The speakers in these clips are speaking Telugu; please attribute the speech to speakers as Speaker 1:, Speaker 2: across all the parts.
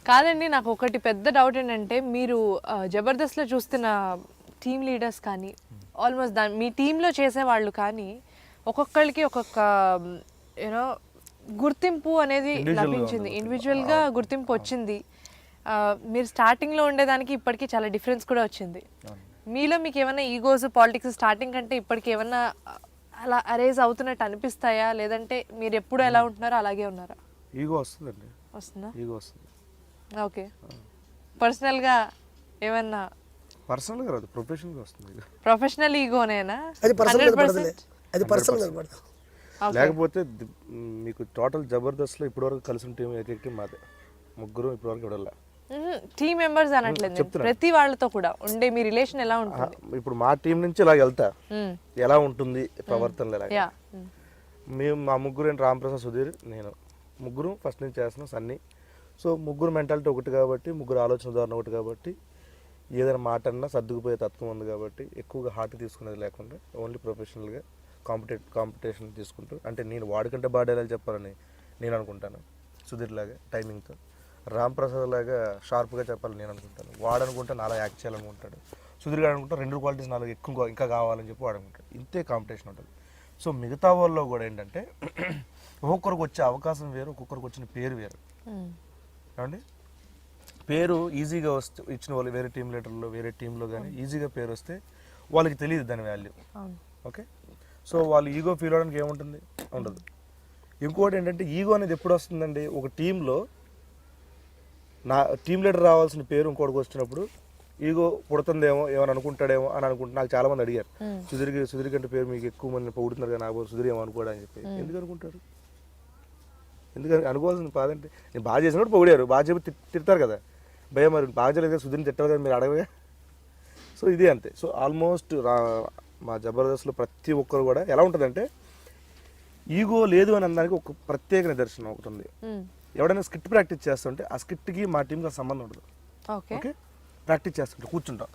Speaker 1: కాదండి, నాకు ఒకటి పెద్ద డౌట్ ఏంటంటే, మీరు జబర్దస్త్లో చూస్తున్న టీమ్ లీడర్స్ కానీ ఆల్మోస్ట్ మీ టీంలో చేసేవాళ్ళు కానీ ఒక్కొక్కరికి ఒక్కొక్క యూనో గుర్తింపు అనేది లభించింది, ఇండివిజువల్గా గుర్తింపు వచ్చింది. మీరు స్టార్టింగ్లో ఉండేదానికి ఇప్పటికీ చాలా డిఫరెన్స్ కూడా వచ్చింది. మీలో మీకు ఏమైనా ఈగోస్ పాలిటిక్స్ స్టార్టింగ్ కంటే ఇప్పటికి ఏమన్నా అలా అరేజ్ అవుతున్నట్టు అనిపిస్తాయా, లేదంటే మీరు ఎప్పుడు ఎలా ఉంటున్నారో అలాగే ఉన్నారా?
Speaker 2: ఈగో వస్తుందండి.
Speaker 1: వస్తుందా?
Speaker 2: ఈగో వస్తుంది.
Speaker 1: ఓకే. పర్సనల్గా ఏమన్నా?
Speaker 2: పర్సనల్గా రాదు, ప్రొఫెషనల్గా వస్తుంది.
Speaker 1: ప్రొఫెషనల్ ఈగోనేనా?
Speaker 3: అది పర్సనల్.
Speaker 2: లేకపోతే మీకు టోటల్ జబర్దస్త్లో ఇప్పటివరకు కలిసిన టీం ఏకైక మాదే, ముగ్గురు ఇప్పటివరకు ఇవ్వడలే.
Speaker 1: టీమ్ మెంబర్స్ అనట్లేదు, ప్రతి వాళ్ళతో కూడా ఉండే మీ రిలేషన్ ఎలా ఉంటుంది?
Speaker 2: ఇప్పుడు మా టీం నుంచి ఇలా వెళ్తా ఎలా ఉంటుంది ప్రవర్తనలు ఎలా. మేము మా ముగ్గురు ఏంటి, రామప్రసాద్, సుధీర్, నేను ముగ్గురు ఫస్ట్ నుంచి చేస్తున్నాం సన్నీ. సో ముగ్గురు మెంటాలిటీ ఒకటి కాబట్టి, ముగ్గురు ఆలోచన ధోరణి ఒకటి కాబట్టి, ఏదైనా మాట అన్నా సర్దుకుపోయే తత్వం ఉంది కాబట్టి ఎక్కువగా హార్ట్ తీసుకునేది లేకుండా ఓన్లీ ప్రొఫెషనల్గా కాంపిటీషన్ తీసుకుంటూ, అంటే నేను వాడికంటే బాగా డైలాగ్ చెప్పాలని నేను అనుకుంటాను సుధీర్ లాగా టైమింగ్తో, రామప్రసాద్ లాగా షార్ప్గా చెప్పాలని నేను అనుకుంటాను, వాడనుకుంటే నాలా యాక్ట్ చేయాలనుకుంటాడు, సుధీర్ గారు అనుకుంటా రెండు క్వాలిటీస్ నాలుగు ఎక్కువ ఇంకా కావాలని చెప్పి వాడనుకుంటాడు. ఇంతే కాంపిటీషన్ ఉంటుంది. సో మిగతా వాళ్ళలో కూడా ఏంటంటే ఒక్కొక్కరికి వచ్చే అవకాశం వేరు, ఒక్కొక్కరికి వచ్చిన పేరు వేరు. ఏమండి, పేరు ఈజీగా వస్తే ఇచ్చిన వాళ్ళు వేరే టీం లీడర్లో వేరే టీంలో కానీ ఈజీగా పేరు వస్తే వాళ్ళకి తెలియదు దాని వాల్యూ. ఓకే, సో వాళ్ళు ఈగో ఫీల్ అవడానికి ఏముంటుంది, ఉండదు. ఇంకోటి ఏంటంటే ఈగో అనేది ఎప్పుడు వస్తుందండి, ఒక టీంలో నా టీం లీడర్ రావాల్సిన పేరు ఇంకోటికి వచ్చినప్పుడు ఈగో పుడుతుందేమో, ఏమని అనుకుంటాడేమో అని అనుకుంటున్నా. నాకు చాలా మంది అడిగారు, సుధీర్ కంటే పేరు మీకు ఎక్కువ మంది పొగుడుతున్నారు కదా, నాకు సుధీర్ ఏమో అనుకోడా అని చెప్పి. ఎందుకు అనుకుంటారు? ఎందుకని అనుకోవాల్సింది కాదంటే, నేను బాగా చేసినప్పుడు పొగిడారు, బాగా చెప్పి తిడతారు కదా, భయ మరి బాగా చేయలేదు కదా సుధీర్ని తిట్టారు కదా మీరు అడగగా. సో ఇది అంతే. సో ఆల్మోస్ట్ మా జబర్దస్త్లో ప్రతి ఒక్కరు కూడా ఎలా ఉంటుందంటే, ఈగో లేదు అని అనడానికి ఒక ప్రత్యేక నిదర్శనం ఒకటి ఉంది. ఎవడైనా స్కిట్ ప్రాక్టీస్ చేస్తుంటే ఆ స్కిట్కి మా టీంకి సంబంధం ఉండదు. ఓకే, ప్రాక్టీస్ చేస్తుంటే కూర్చుంటాం,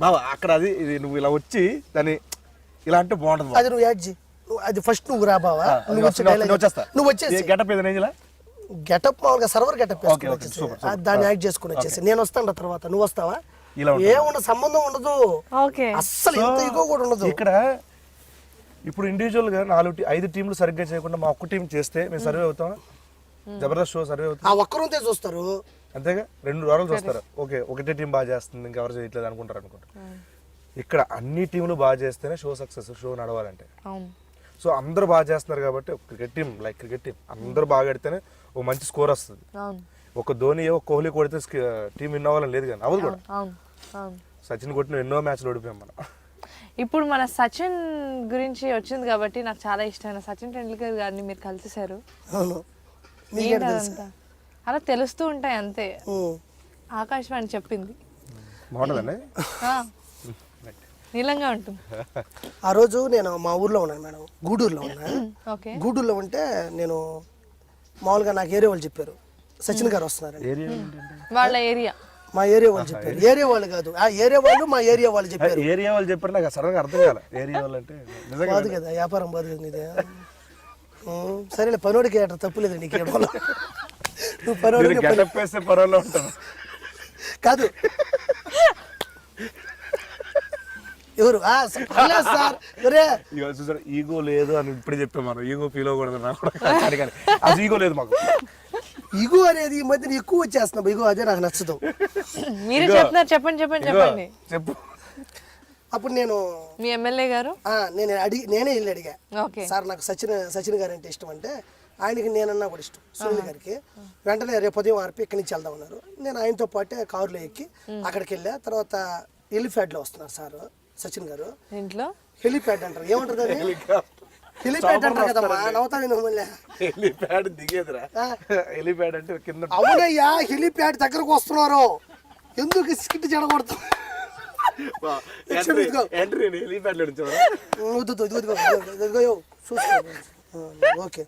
Speaker 2: బాబా అక్కడ అది ఇది నువ్వు ఇలా వచ్చి దాన్ని ఇలా అంటే బాగుంటుంది,
Speaker 3: అది నువ్వు యాడ్ చేయి, అది ఫస్ట్ నువ్వు రా బావా, నువ్వు వచ్చేసి
Speaker 2: గెటప్ ఏదైనా ఇలా
Speaker 3: గెటప్ మామూలుగా సర్వర్ గెటప్ దాన్ని యాడ్ చేసుకుని వచ్చేసి నేను వస్తాను తర్వాత నువ్వు వస్తావా, ఏముండదు, సంబంధం ఉండదు అస్సలు, ఎంత ఈగో కూడా ఉండదు
Speaker 2: ఇక్కడ. ఇప్పుడు ఇండివిజువల్ గా 4-5 టీంలు సరిగ్గా చేయకుండా మా ఒక్క టీం చేస్తే మేము సర్వే అవుతాం, జబర్దస్త్ షో సర్వే అవుతాం.
Speaker 3: ఆ ఒక్కరుంతే చూస్తారు
Speaker 2: అంతేగా, 2 వారాలు చూస్తారు, ఓకే ఒకటే టీం బాగా చేస్తుంది ఇంకెవరు చేయట్లేదు అనుకుంటారు. ఇక్కడ అన్ని టీంలు బాగా చేస్తేనే షో సక్సెస్, షో నడవాలంటే. సో అందరూ బాగా చేస్తున్నారు కాబట్టి cricket team like cricket team అందరూ బాగా ఆడితేనే ఓ మంచి స్కోర్ వస్తుంది. ఒక ధోని ఒక కోహ్లీ కొడితే టీం విన్ అవ్వాలని లేదు కానీ అవ్వదు కూడా. సచిన్ కొట్టిన ఎన్నో మ్యాచ్లు ఓడిపోయాం మనం.
Speaker 1: ఇప్పుడు మన సచిన్ గురించి వచ్చింది కాబట్టి నాకు చాలా ఇష్టమైన సచిన్ టెండూల్కర్ గారిని మీరు కలిసేశారు. అలా తెలుస్తూ ఉంటాయి అంతే, ఆకాశవాణి చెప్పింది.
Speaker 2: బాగుంటుందండి,
Speaker 1: నీలంగా ఉంటుంది.
Speaker 3: ఆ రోజు నేను మా ఊర్లో ఉన్నాను మేడం, గూడూరులో ఉన్నాను. గూడూరులో ఉంటే నేను మామూలుగా నాకు ఏరియా వాళ్ళు చెప్పారు సచిన్ గారు వస్తున్నారు,
Speaker 1: వాళ్ళ ఏరియా
Speaker 3: మా ఏరియా వాళ్ళు చెప్పారు. ఏరియా వాళ్ళు కాదు, ఆ ఏరియా వాళ్ళు మా ఏరియా వాళ్ళు చెప్పారు.
Speaker 2: ఏరియా వాళ్ళు చెప్పారు, నాకు సడన్గా అర్థం కాలే ఏరియా వాళ్ళు అంటే.
Speaker 3: బాదు కదా, వ్యాపారం బాదు కదా ఇదే. సరేలే, పనోడికి అట్లా తప్పులేదు నీకు, నువ్వు పనోడికి
Speaker 2: పర్వాలో ఉంటాను
Speaker 3: కాదు. ఎవరు సార్
Speaker 2: ఈగో లేదు అని ఇప్పుడే చెప్పాం మనం, ఈగో ఫీల్ అవ్వకూడదు నాకు కానీ అది ఈగో లేదు మాకు.
Speaker 3: ఈగో అనేది ఈ మధ్యన ఎక్కువ వచ్చేస్తున్నాం, ఈగో అదే నాకు నచ్చదు.
Speaker 1: మీరే చెప్తున్నారు, చెప్పండి
Speaker 2: చెప్పు.
Speaker 3: అప్పుడు నేను
Speaker 1: మీ ఎమ్మెల్యే గారు
Speaker 3: నేనే వెళ్ళి అడిగా, సార్ నాకు సచిన్ గారు అంటే ఇష్టం అంటే, ఆయనకి నేనన్నా కూడా ఇష్టం సునీల్ గారికి. వెంటనే రేపు ఉదయం ఆర్పి ఇక్కడి నుంచి వెళ్దాం ఉన్నారు. నేను ఆయనతో పాటే కారులో ఎక్కి అక్కడికి వెళ్ళా. తర్వాత హెలిప్యాడ్లో వస్తున్నారు సార్ సచిన్ గారు.
Speaker 1: ఇంట్లో
Speaker 3: హెలిప్యాడ్ అంటారు, ఏమంటారు దాన్ని? హెలిప్యాడ్ అంటారు కదమ్మా, నవ్వుతాను మళ్ళీ.
Speaker 2: హెలిప్యాడ్ దిగేదిరా, హెలిప్యాడ్ అంటే కింద.
Speaker 3: అవునయ్యా, హెలిప్యాడ్ దగ్గరకు వస్తున్నారు, ఎందుకు స్కిట్ చెడగొడతాం? ఓకే,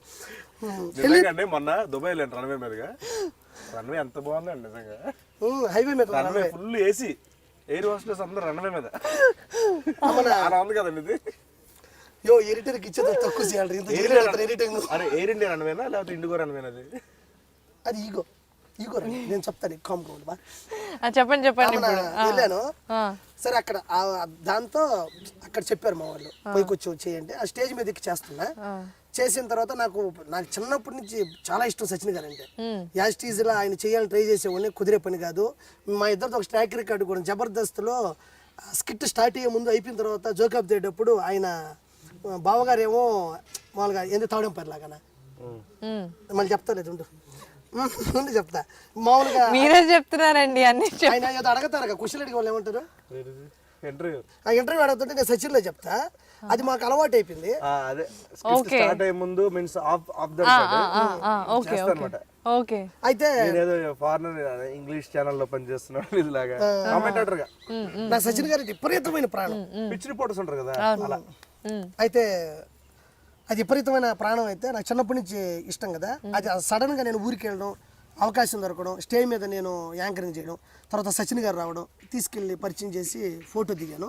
Speaker 2: మొన్న దుబాయ్ లేండి రన్వే మీదుగా, రన్వే ఎంత బాగుందండి నిజంగా,
Speaker 3: హైవే మీద
Speaker 2: runway full AC, air hostess అందరూ రన్వే మీద ఉంది కదండి ఇది.
Speaker 3: ఎడిటర్కి ఇచ్చేది తక్కువ చేయాలి.
Speaker 2: అరే ఎయిర్ ఇండియా రన్వేనా లేకపోతే ఇండిగో రన్వేనా?
Speaker 3: అది ఈగో, నేను చెప్తాను కాంపౌండ్ బా
Speaker 1: చెప్పండి చెప్పండి ఇప్పుడు
Speaker 3: వెళ్ళాను
Speaker 1: ఆ.
Speaker 3: సరే అక్కడ దాంతో అక్కడ చెప్పారు మా వాళ్ళు పైకి వచ్చి చేయండి ఆ స్టేజ్ మీద ఎక్కి చేస్తున్నా చేసిన తర్వాత నాకు చిన్నప్పటి నుంచి చాలా ఇష్టం సచిన్ గారు అంటే యాస్టీజ్లో ఆయన చేయాలని ట్రై చేసేవాడిని కుదిరే పని కాదు మా ఇద్దరితో ఒక ట్రాక్ రికార్డు కూడా జబర్దస్త్లో స్కిట్ స్టార్ట్ అయ్యే ముందు అయిపోయిన తర్వాత జోకప్ దేటప్పుడు ఆయన బావగారు ఏమో మామూలుగా ఎందుకు తావడం పర్లాగా మళ్ళీ చెప్తా లేదు ఉండు చెప్తా మామూలుగా
Speaker 1: మీరే చెప్తున్నారండి అన్ని
Speaker 3: ఆయన ఏదో అడగతారు క్వశ్చన్ అడిగే వాళ్ళు ఏమంటారు ఇంటర్వ్యూ అడుగుతుంటే నేను సచిన్లో చెప్తా అది మాకు అలవాటు అయిపోయింది
Speaker 2: అదే స్టార్ట్ అయ్యే ముందు మీన్స్ ఆఫ్ ద
Speaker 1: ఓకే
Speaker 3: అయితే
Speaker 2: నేనేదో ఫారినర్ ఇంగ్లీష్ ఛానల్లో పనిచేస్తున్నాడు ఇదిలాగా కామెంటేటర్ గా
Speaker 3: నా సచిన్ గారి విపరీతమైన ప్రాణం
Speaker 2: పిచ్ రిపోర్టర్స్ ఉంటారు కదా అలా
Speaker 3: అయితే అది విపరీతమైన ప్రాణం అయితే నాకు చిన్నప్పటి నుంచి ఇష్టం కదా అది సడన్ గా నేను ఊరికి వెళ్ళడం అవకాశం దొరకడం స్టేజ్ మీద నేను యాంకరింగ్ చేయడం తర్వాత సచిన్ గారు రావడం తీసుకెళ్ళి పరిచయం చేసి ఫోటో దిగాను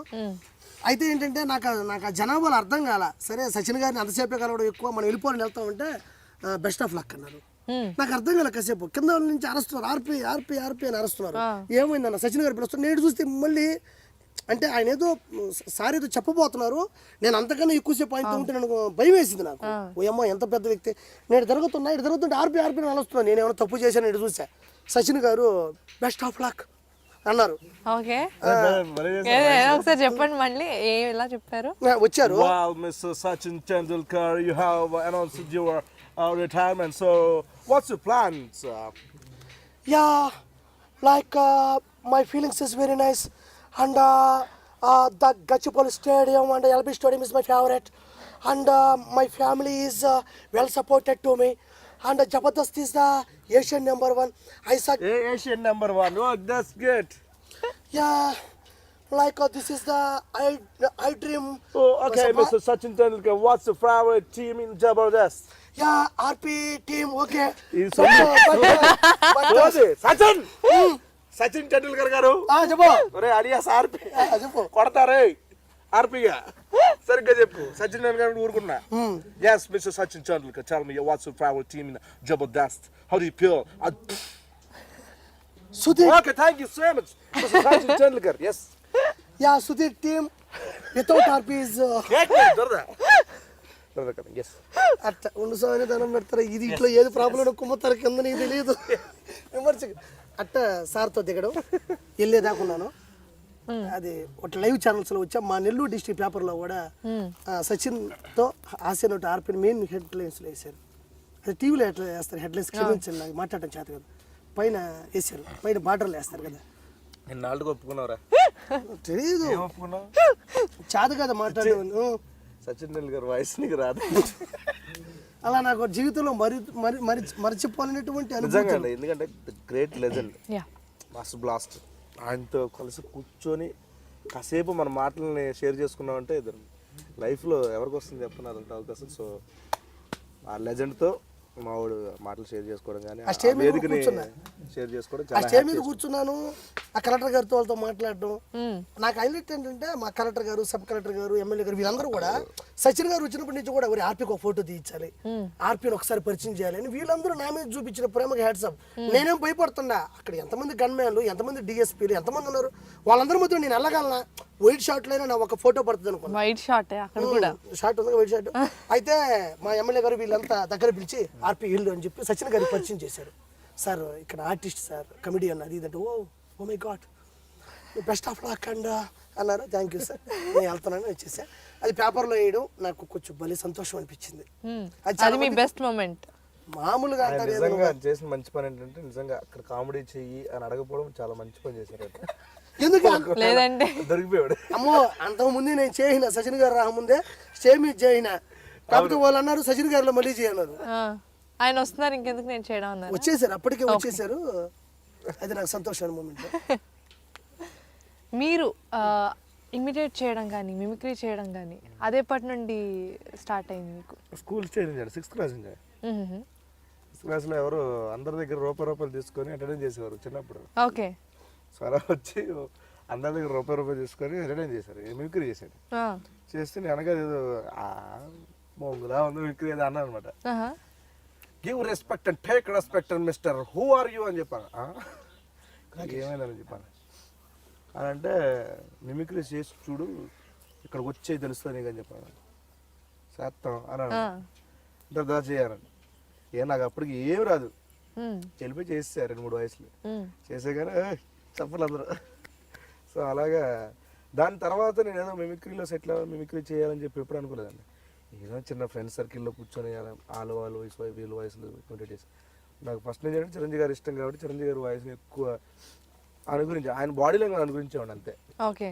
Speaker 3: అయితే ఏంటంటే నాకు ఆ జనాభాలో అర్థం కాల సరే సచిన్ గారిని అంతసేపే కలవడం ఎక్కువ మనం వెళ్ళిపోవాలని వెళ్తా ఉంటే బెస్ట్ ఆఫ్ లక్ అన్నారు నాకు అర్థం కాలే కాసేపు కింద వాళ్ళ నుంచి అరుస్తున్నారు ఆర్పి ఆర్పి ఆర్పి అని అరుస్తున్నారు ఏమైందన్న సచిన్ గారు పిలుస్తున్నారు నేను చూస్తే మళ్ళీ అంటే ఆయన ఏదో సార్ ఏదో చెప్పబోతున్నారు నేను అంతకన్నా ఎక్కువసేపు ఆయనతో ఉంటే నాకు భయం వేసింది నాకు ఓ అమ్మ ఎంత పెద్ద వ్యక్తి నేను జరుగుతుంటే ఆర్పి ఆర్పి అని అలుస్తున్నాను నేను ఏమైనా తప్పు చేశాను ఇటు చూసా సచిన్ గారు బెస్ట్ ఆఫ్ లక్ అన్నారు
Speaker 1: ఓకే ఒకసారి చెప్పండి మళ్ళీ ఎలా చెప్పారు
Speaker 3: వచ్చారు
Speaker 2: Wow, Mr. Sachin Tendulkar, you have announced your retirement. So, what's your plans?
Speaker 3: Yeah, like my feelings is very nice, and the Gachipoli Stadium and the LB Stadium is my favorite, and my family is well supported to me, and Jabardast is the Asian #1. I saw.
Speaker 2: Asian #1. Oh, that's good.
Speaker 3: Yeah, like this is the I dream.
Speaker 2: Oh, okay, Mr. Sachin Tendulkar. What's your favorite team in Jabardast?
Speaker 3: Yeah, RP team. Okay.
Speaker 2: Sachin Sachin Tendulkar గారు
Speaker 3: చెప్పు.
Speaker 2: ఒరే అలియాస్ ఆర్పి
Speaker 3: చెప్పు.
Speaker 2: కొడతారే ఆర్పిగా సరిగ్గా చెప్పు Sachin Tendulkar ఊరుకున్నా yes Mr. Sachin Tendulkar tell me what's your favorite team in Jabardast how do you feel
Speaker 3: Sudhir.
Speaker 2: okay thank you so much Mr. Sachin Tendulkar yes
Speaker 3: Yeah, Sudhir team without RP is.
Speaker 2: yes
Speaker 3: అట్లా ఉండు స్వామి దండం పెడతారు ఇది ఇట్లా ఏది ప్రాబ్లం కుమ్మతారు కింద నీకు తెలియదు విమర్శ అట్ట సార్తో దిగడం వెళ్ళేదాకున్నాను అది ఒక లైవ్ ఛానల్స్ లో వచ్చా మా నెల్లూరు డిస్ట్రిక్ట్ పేపర్ లో కూడా సచిన్ తో ఆసియన్ ఒకటి ఆర్పిన్ మెయిన్ హెడ్ లైన్స్ లో వేసారు అది టీవీలో ఎట్లా వేస్తారు హెడ్ లైన్స్ క్షమించండి నాకు మాట్లాడటం చేత కదా పైన వేసారు పైన బార్డర్లు వేస్తారు కదా
Speaker 2: ఎన్నాళ్ళకి ఒప్పుకున్నావురా
Speaker 3: తెలియదు
Speaker 2: ఒప్పుకున్నావు
Speaker 3: చేత కదా మాట్లాడేవాళ్ళు
Speaker 2: సచిన్ టెండూల్కర్ వాయిస్ నీకు రాదు
Speaker 3: అలా నాకు జీవితంలో మర్చిపోలేనటువంటి
Speaker 2: నిజంగా
Speaker 3: అనుభవం
Speaker 2: ఎందుకంటే great legend
Speaker 1: yeah
Speaker 2: master blast ఆయనతో కలిసి కూర్చొని కాసేపు మన మాటలని షేర్ చేసుకున్నామంటే ఇద్దరు లైఫ్లో ఎవరికి వస్తుంది చెప్పండి అదంటే అవకాశం సో ఆ లెజెండ్తో మా వాడు మాటలు షేర్ చేసుకోవడం కానీ
Speaker 3: ఆ స్టేజ్ మీద
Speaker 2: వేదికని
Speaker 3: కూర్చున్నా.
Speaker 2: షేర్ చేసుకోవడం
Speaker 3: ఆ
Speaker 2: చాలా
Speaker 3: స్టేజ్ మీద కూర్చున్నాను ఆ కలెక్టర్ గారితో వాళ్ళతో మాట్లాడడం నాకు హైలైట్ ఏంటంటే మా కలెక్టర్ గారు సబ్ కలెక్టర్ గారు ఎమ్మెల్యే గారు వీళ్ళందరూ కూడా సచిన్ గారు వచ్చినప్పటి నుంచి కూడా ఎవరి ఆర్పీకి ఒక ఫోటో తీయించాలి ఆర్పీని ఒకసారి పరిచయం చేయాలి అని వీళ్ళందరూ నా మీద చూపించిన ప్రేమకి హ్యాట్సప్ నేనేం భయపడుతున్నా అక్కడ ఎంతమంది గన్మ్యాన్లు ఎంతమంది డిఎస్పీలు ఎంతమంది ఉన్నారు వాళ్ళందరి మధ్య నేను వెళ్ళగలనా వైట్ షార్ట్ లో నా ఒక ఫోటో పడుతుంది అనుకున్నా
Speaker 1: వైట్ షార్ట్ అక్కడ కూడా
Speaker 3: షార్ట్ ఉంది వైట్ షార్ట్ అయితే మా ఎమ్మెల్యే గారు వీళ్ళంతా దగ్గర పిలిచి ఆర్పీ ఇల్లు అని చెప్పి సచిన్ గారికి పరిచయం చేశారు సార్ ఇక్కడ ఆర్టిస్ట్ సార్ కమెడియన్ అది ఇదంటే oh my god best of luck and అన్నారు థ్యాంక్ యూ సార్ నేను వెళ్తున్నాను వచ్చేసా అది పేపర్లో వేయడం నాకు కొంచెం భలే సంతోషం అనిపించింది
Speaker 1: అది మీ బెస్ట్ మూమెంట్
Speaker 3: మామూలుగా
Speaker 2: ఆయన
Speaker 3: అంటారు
Speaker 2: నిజంగా చేసిన మంచి పని ఏంటంటే నిజంగా అక్కడ కామెడీ చెయ్యి అని అడగపోవడం చాలా మంచి పని చేశారు
Speaker 3: ఎందుకు
Speaker 1: లేదంటే
Speaker 2: దొరికిపోయాడు
Speaker 3: అమ్మో అంతకుముందే నేను చేయన సచిన్ గారు రాకముందే స్టేజ్ మీద చేయన కాకపోతే వాళ్ళు అన్నారు సచిన్ గారిలో మళ్ళీ చేయన్నారు
Speaker 1: ఆయన వస్తున్నారు ఇంకెందుకు నేను చేయడం అన్నారు
Speaker 3: వచ్చేసారు అప్పటికే వచ్చేసారు అది నాకు సంతోషమైన మూమెంట్
Speaker 1: మీరు ఇమిటేట్ చేయడం కానీ మిమిక్రీ చేయడం కానీ అదేపటి నుండి స్టార్ట్ అయింది మీకు
Speaker 2: స్కూల్ చేంజ్ 6th క్లాస్ నుంచి 6th క్లాస్లో ఎవరు అందరి దగ్గర రూపాయలు తీసుకొని అటెండ్ చేసేవారు చిన్నప్పుడు
Speaker 1: ఓకే
Speaker 2: స్వరా వచ్చి అందరి దగ్గర రూపాయలు తీసుకొని అటెండ్ చేశారు మిమిక్రీ చేశాడు చేస్తే నేను అనగా ఏదో మొంగులా ఉంది మిమిక్రీ ఏదో అన్నా అనమాట give respect and take respect and mister who are you అని చెప్పాను. ఏమైందని చెప్పాను అని అంటే మిమిక్రీ చేసి చూడు ఇక్కడికి వచ్చే తెలుస్తుంది నీకు అని చెప్పాను. చేస్తాం అని అంటే దా చేయాలని నాకు అప్పటికి ఏం రాదు, వెళ్ళిపోయి చేసేసారు 2-3 వయసులు చేసే కానీ చెప్పలు అందరూ. సో అలాగా దాని తర్వాత నేను ఏదో మిమిక్రీలో సెటిల్ అవ్వాలి, మిమిక్రీ చేయాలని చెప్పి ఎప్పుడు అనుకోలేదండి. ఏదో చిన్న ఫ్రెండ్స్ సర్కిల్లో కూర్చొని వాళ్ళు వయసు వీళ్ళ వయసులు ఇమిటేట్. నాకు ఫస్ట్ నుంచి అంటే చిరంజీవి గారు ఇష్టం కాబట్టి చిరంజీవి గారి వాయిస్ ఎక్కువ అనుగురించి, ఆయన బాడీ లాంగ్వేజ్ అనుగురించేవాడు అంతే.
Speaker 1: ఓకే.